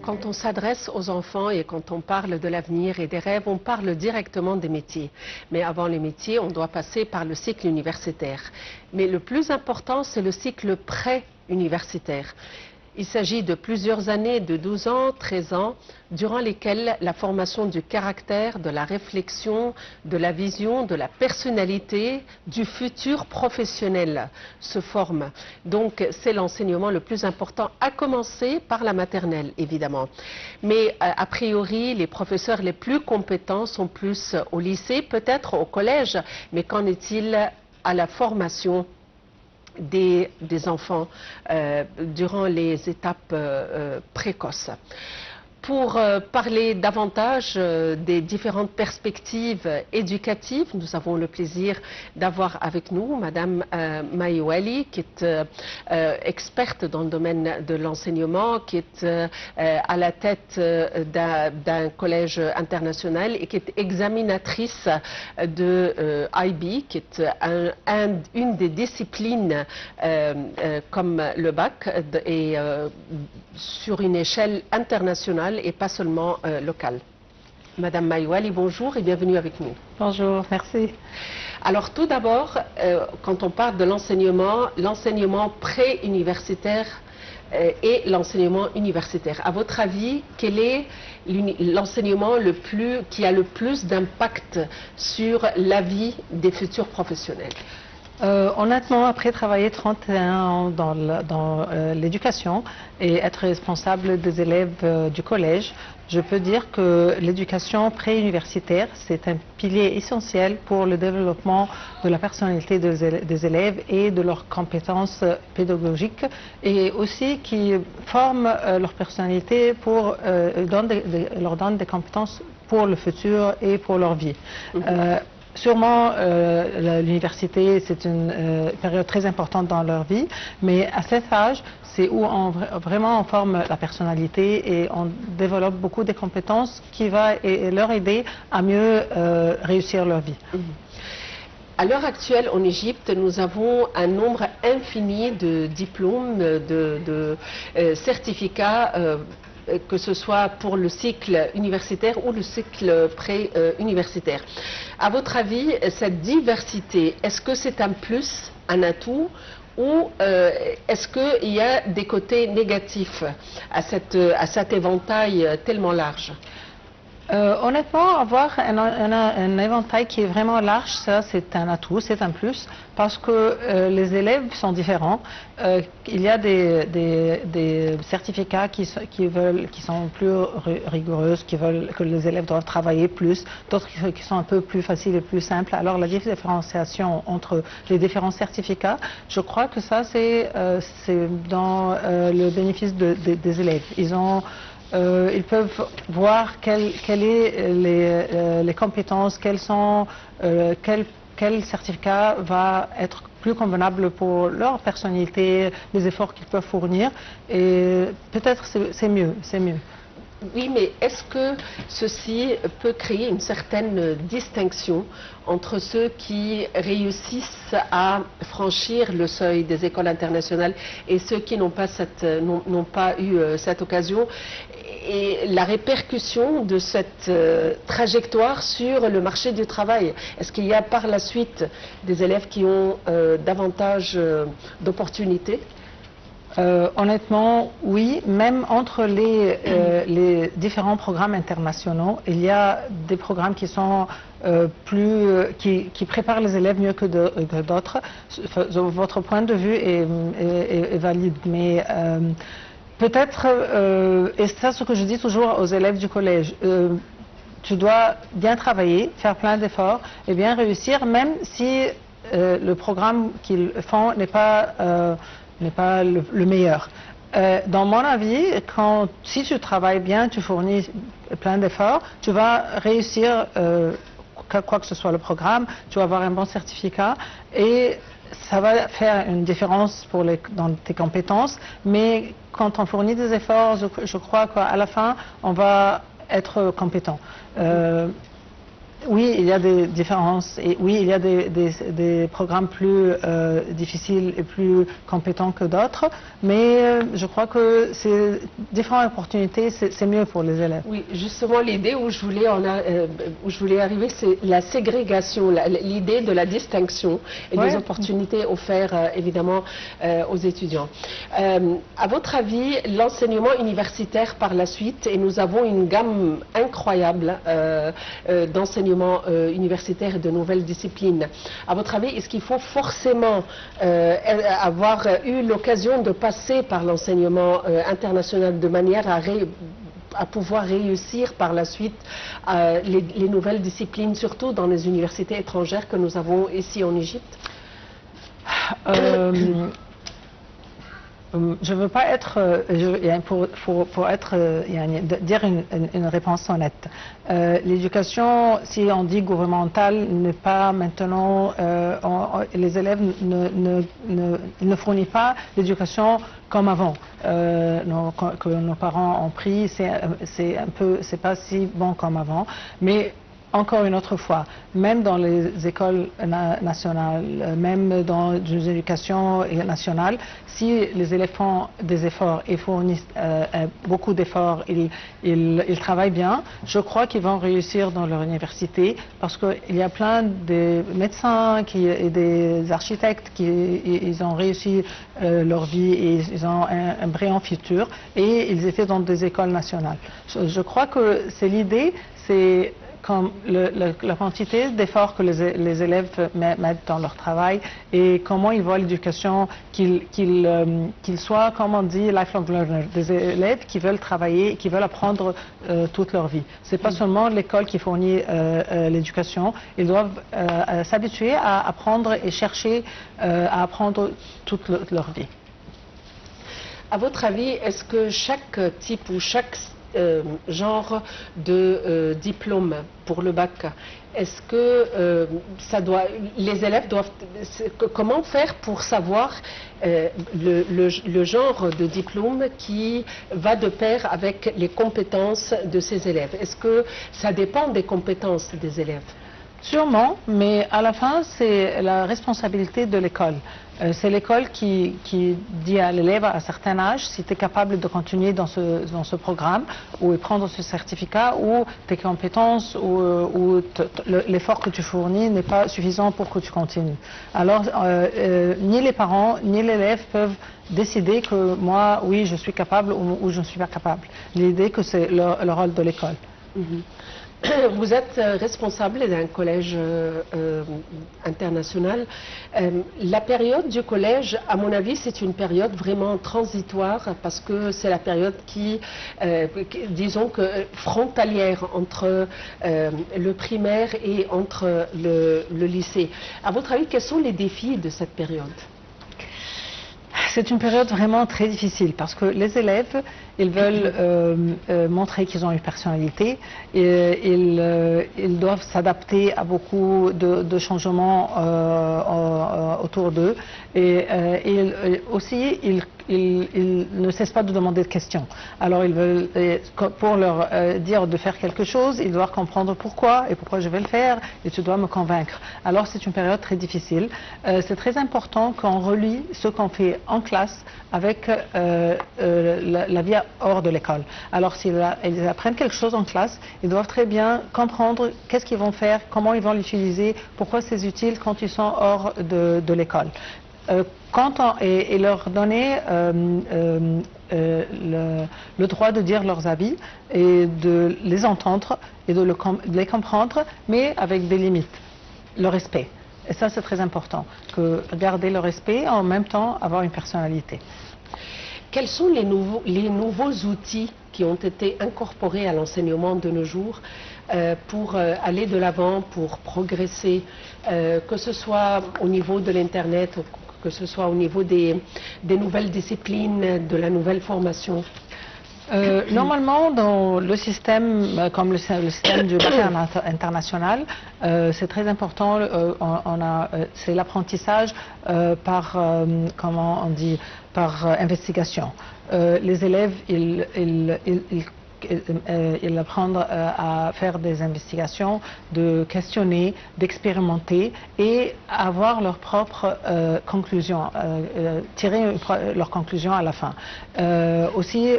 Quand on s'adresse aux enfants et quand on parle de l'avenir et des rêves, on parle directement des métiers. Mais avant les métiers, on doit passer par le cycle universitaire. Mais le plus important, c'est le cycle pré-universitaire. Il s'agit de plusieurs années, de 12 ans, 13 ans, durant lesquelles la formation du caractère, de la réflexion, de la vision, de la personnalité, du futur professionnel se forme. Donc c'est l'enseignement le plus important, à commencer par la maternelle, évidemment. Mais a priori, les professeurs les plus compétents sont plus au lycée, peut-être au collège, mais qu'en est-il à la formation des enfants durant les étapes précoces? Pour parler davantage des différentes perspectives éducatives, nous avons le plaisir d'avoir avec nous Madame Maïwali, qui est experte dans le domaine de l'enseignement, qui est à la tête d'un collège international et qui est examinatrice de IB, qui est une des disciplines comme le bac et sur une échelle internationale et pas seulement locale. Madame Maïwali, bonjour et bienvenue avec nous. Bonjour, merci. Alors tout d'abord, quand on parle de l'enseignement pré-universitaire et l'enseignement universitaire, à votre avis, quel est l'enseignement qui a le plus d'impact sur la vie des futurs professionnels? Honnêtement, après travailler 31 ans dans l'éducation et être responsable des élèves du collège, je peux dire que l'éducation pré-universitaire, c'est un pilier essentiel pour le développement de la personnalité des élèves et de leurs compétences pédagogiques, et aussi qui forme leur personnalité pour leur donne des compétences pour le futur et pour leur vie. Sûrement, l'université, c'est une période très importante dans leur vie, mais à cet âge, c'est où vraiment on forme la personnalité et on développe beaucoup de compétences qui vont leur aider à mieux réussir leur vie. À l'heure actuelle, en Égypte, nous avons un nombre infini de diplômes, de certificats, que ce soit pour le cycle universitaire ou le cycle pré-universitaire. À votre avis, cette diversité, est-ce que c'est un plus, un atout, ou est-ce qu'il y a des côtés négatifs à cet éventail tellement large? Honnêtement, avoir un éventail qui est vraiment large, ça c'est un atout, c'est un plus, parce que les élèves sont différents. Il y a des certificats qui sont plus rigoureux, qui veulent que les élèves doivent travailler plus, d'autres qui sont un peu plus faciles et plus simples. Alors la différenciation entre les différents certificats, je crois que ça c'est dans le bénéfice des élèves. Ils peuvent voir quelles sont les compétences, quel certificat va être plus convenable pour leur personnalité, les efforts qu'ils peuvent fournir, et peut-être c'est mieux. Oui, mais est-ce que ceci peut créer une certaine distinction entre ceux qui réussissent à franchir le seuil des écoles internationales et ceux qui n'ont pas eu cette occasion, et la répercussion de cette trajectoire sur le marché du travail? Est-ce qu'il y a par la suite des élèves qui ont davantage d'opportunités? Honnêtement, oui. Même entre les différents programmes internationaux, il y a des programmes qui sont qui préparent les élèves mieux que d'autres. Votre point de vue est valide, mais peut-être, et c'est ce que je dis toujours aux élèves du collège, tu dois bien travailler, faire plein d'efforts et bien réussir, même si le programme qu'ils font n'est pas le meilleur. Dans mon avis, si tu travailles bien, tu fournis plein d'efforts, tu vas réussir quoi que ce soit le programme, tu vas avoir un bon certificat et ça va faire une différence dans tes compétences, mais quand on fournit des efforts, je crois qu'à la fin, on va être compétent. Oui, il y a des différences et oui, il y a des programmes plus difficiles et plus compétents que d'autres, mais je crois que ces différentes opportunités, c'est mieux pour les élèves. Oui, justement, l'idée où je voulais arriver, c'est la ségrégation, l'idée de la distinction et des opportunités offertes, évidemment, aux étudiants. À votre avis, l'enseignement universitaire par la suite, et nous avons une gamme incroyable d'enseignement universitaire et de nouvelles disciplines. À votre avis, est-ce qu'il faut forcément avoir eu l'occasion de passer par l'enseignement international de manière à pouvoir réussir par la suite les nouvelles disciplines, surtout dans les universités étrangères que nous avons ici en Égypte? Je ne veux pas être, dire une réponse honnête. L'éducation, si on dit gouvernementale, n'est pas maintenant, les élèves ne fournissent pas l'éducation comme avant. Que nos parents ont pris, c'est pas si bon comme avant, mais encore une autre fois, même dans les écoles nationales, même dans l'éducation nationale, si les élèves font des efforts et fournissent beaucoup d'efforts, ils travaillent bien, je crois qu'ils vont réussir dans leur université parce qu'il y a plein de médecins et des architectes qui ont réussi leur vie et ils ont un brillant futur et ils étaient dans des écoles nationales. Je crois que c'est l'idée, c'est comme la quantité d'efforts que les élèves mettent dans leur travail et comment ils voient l'éducation, qu'ils soient, comme on dit, lifelong learners, des élèves qui veulent travailler, qui veulent apprendre toute leur vie. C'est pas seulement l'école qui fournit l'éducation, ils doivent s'habituer à apprendre et chercher à apprendre toute leur vie. À votre avis, est-ce que chaque type ou chaque genre de diplôme pour le bac, est-ce que les élèves doivent, comment faire pour savoir le genre de diplôme qui va de pair avec les compétences de ces élèves? Est-ce que ça dépend des compétences des élèves? Sûrement, mais à la fin, c'est la responsabilité de l'école. C'est l'école qui dit à l'élève à un certain âge si tu es capable de continuer dans ce programme ou prendre ce certificat ou tes compétences ou l'effort que tu fournis n'est pas suffisant pour que tu continues. Alors, ni les parents ni l'élève peuvent décider que moi, oui, je suis capable ou je ne suis pas capable. L'idée que c'est le rôle de l'école. Vous êtes responsable d'un collège international. La période du collège, à mon avis, c'est une période vraiment transitoire parce que c'est la période qui, disons que frontalière entre le primaire et entre le lycée. À votre avis, quels sont les défis de cette période? C'est une période vraiment très difficile parce que les élèves, ils veulent montrer qu'ils ont une personnalité et ils doivent s'adapter à beaucoup de changements autour d'eux et aussi ils ne cessent pas de demander de questions. Alors ils veulent, pour leur dire de faire quelque chose, ils doivent comprendre pourquoi et pourquoi je vais le faire et tu dois me convaincre. Alors c'est une période très difficile. C'est très important qu'on relie ce qu'on fait en classe avec la vie hors de l'école. Alors s'ils apprennent quelque chose en classe, ils doivent très bien comprendre qu'est-ce qu'ils vont faire, comment ils vont l'utiliser, pourquoi c'est utile quand ils sont hors de l'école. Et leur donner le droit de dire leurs avis et de les entendre et de les comprendre, mais avec des limites, le respect. Et ça, c'est très important, que garder le respect et en même temps avoir une personnalité. Quels sont les nouveaux outils qui ont été incorporés à l'enseignement de nos jours pour aller de l'avant, pour progresser, que ce soit au niveau de l'Internet, que ce soit au niveau des nouvelles disciplines, de la nouvelle formation? Normalement, dans le système, comme le système du bac international, c'est très important, c'est l'apprentissage par, comment on dit, par investigation. Les élèves, ils ils apprennent à faire des investigations, de questionner, d'expérimenter et avoir leurs propres conclusions, tirer leurs conclusions à la fin. Aussi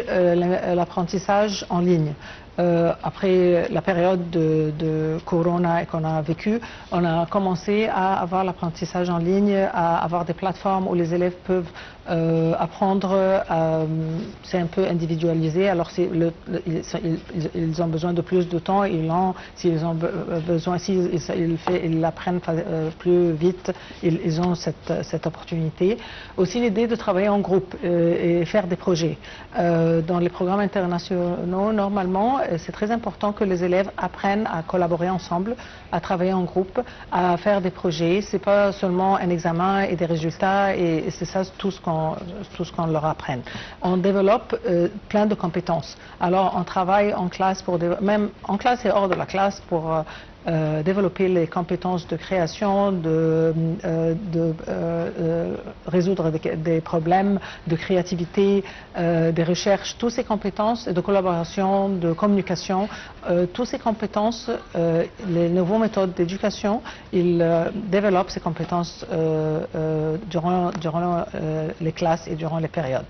l'apprentissage en ligne. Après la période de Corona qu'on a vécue, on a commencé à avoir l'apprentissage en ligne, à avoir des plateformes où les élèves peuvent apprendre. C'est un peu individualisé, alors ils ont besoin de plus de temps, s'ils ont besoin, s'ils l'apprennent plus vite, ils ont cette opportunité. Aussi l'idée de travailler en groupe et faire des projets. Dans les programmes internationaux, normalement, c'est très important que les élèves apprennent à collaborer ensemble, à travailler en groupe, à faire des projets. C'est pas seulement un examen et des résultats, et c'est ça tout ce qu'on leur apprend. On développe plein de compétences. Alors on travaille en classe, même en classe et hors de la classe, pour développer les compétences de création, de résoudre des problèmes, de créativité, des recherches, toutes ces compétences de collaboration, de communication, toutes ces compétences, les nouvelles méthodes d'éducation, ils développent ces compétences durant les classes et durant les périodes.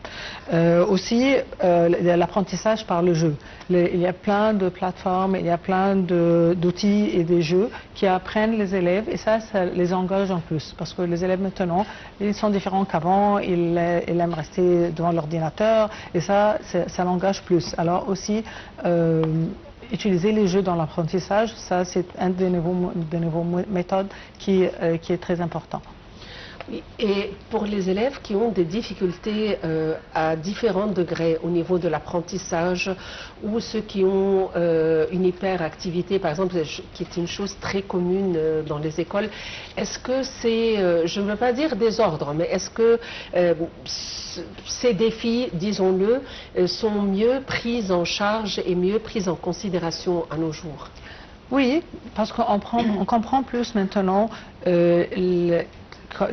Aussi, l'apprentissage par le jeu. Il y a plein de plateformes, il y a plein d'outils et des jeux qui apprennent les élèves, et ça les engage en plus, parce que les élèves maintenant, ils sont différents qu'avant, ils aiment rester devant l'ordinateur, et ça l'engage plus. Alors aussi, utiliser les jeux dans l'apprentissage, ça c'est un des nouveaux méthodes qui est très important. Et pour les élèves qui ont des difficultés à différents degrés au niveau de l'apprentissage, ou ceux qui ont une hyperactivité, par exemple, qui est une chose très commune dans les écoles, est-ce que c'est, je ne veux pas dire désordre, mais est-ce que ces défis, disons-le, sont mieux pris en charge et mieux pris en considération à nos jours? Oui, parce qu'on comprend plus maintenant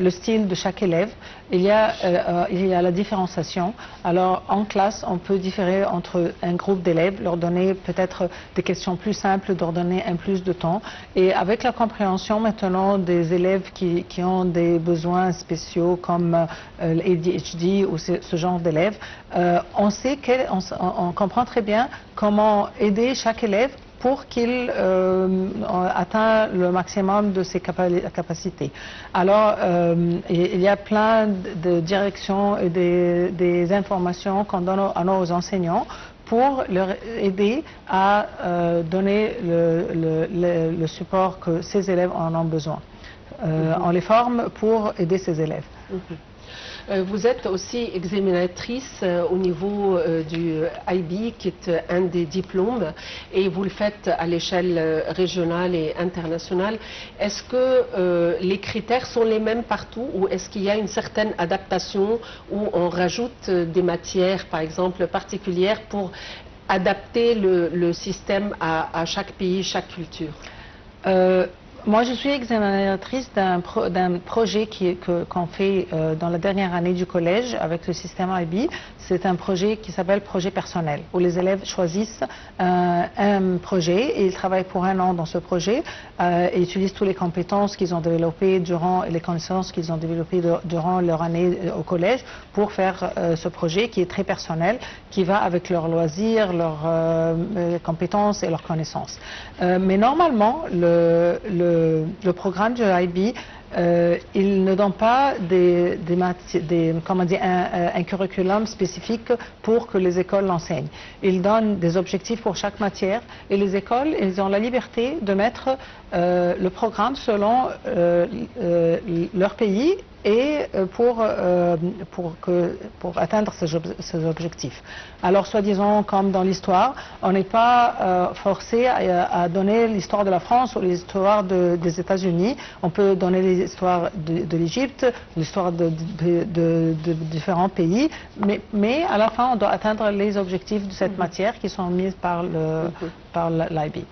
le style de chaque élève. Il y a la différenciation. Alors en classe, on peut différer entre un groupe d'élèves, leur donner peut-être des questions plus simples, leur donner un plus de temps. Et avec la compréhension maintenant des élèves qui ont des besoins spéciaux comme l'ADHD ou ce genre d'élèves, on comprend très bien comment aider chaque élève pour qu'il atteigne le maximum de ses capacités. Alors, il y a plein de directions et des informations qu'on donne à nos enseignants pour leur aider à donner le support que ces élèves en ont besoin. On les forme pour aider ces élèves. Vous êtes aussi examinatrice au niveau du IB, qui est un des diplômes, et vous le faites à l'échelle régionale et internationale. Est-ce que les critères sont les mêmes partout, ou est-ce qu'il y a une certaine adaptation où on rajoute des matières, par exemple, particulières pour adapter le système à chaque pays, chaque culture? Moi, je suis examinatrice d'un projet qu'on fait dans la dernière année du collège avec le système IB. C'est un projet qui s'appelle projet personnel, où les élèves choisissent un projet et ils travaillent pour un an dans ce projet et utilisent toutes les compétences qu'ils ont développées les connaissances qu'ils ont développées durant leur année au collège pour faire ce projet qui est très personnel, qui va avec leurs loisirs, leurs compétences et leurs connaissances. Mais normalement, le programme du IB, il ne donne pas un curriculum spécifique pour que les écoles l'enseignent. Il donne des objectifs pour chaque matière et les écoles, elles ont la liberté de mettre le programme selon leur pays et pour atteindre ces objectifs. Alors, soi-disant, comme dans l'histoire, on n'est pas forcé à donner l'histoire de la France ou l'histoire des États-Unis. On peut donner l'histoire de l'Égypte, l'histoire de différents pays, mais à la fin, on doit atteindre les objectifs de cette matière qui sont mis par l'IB.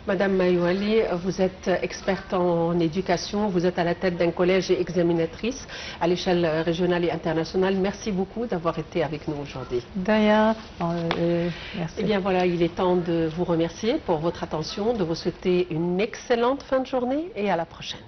Madame Mayouali, vous êtes experte en éducation, vous êtes à la tête d'un collège et examinatrice à l'échelle régionale et internationale. Merci beaucoup d'avoir été avec nous aujourd'hui. De rien. Merci. Eh bien voilà, il est temps de vous remercier pour votre attention, de vous souhaiter une excellente fin de journée et à la prochaine.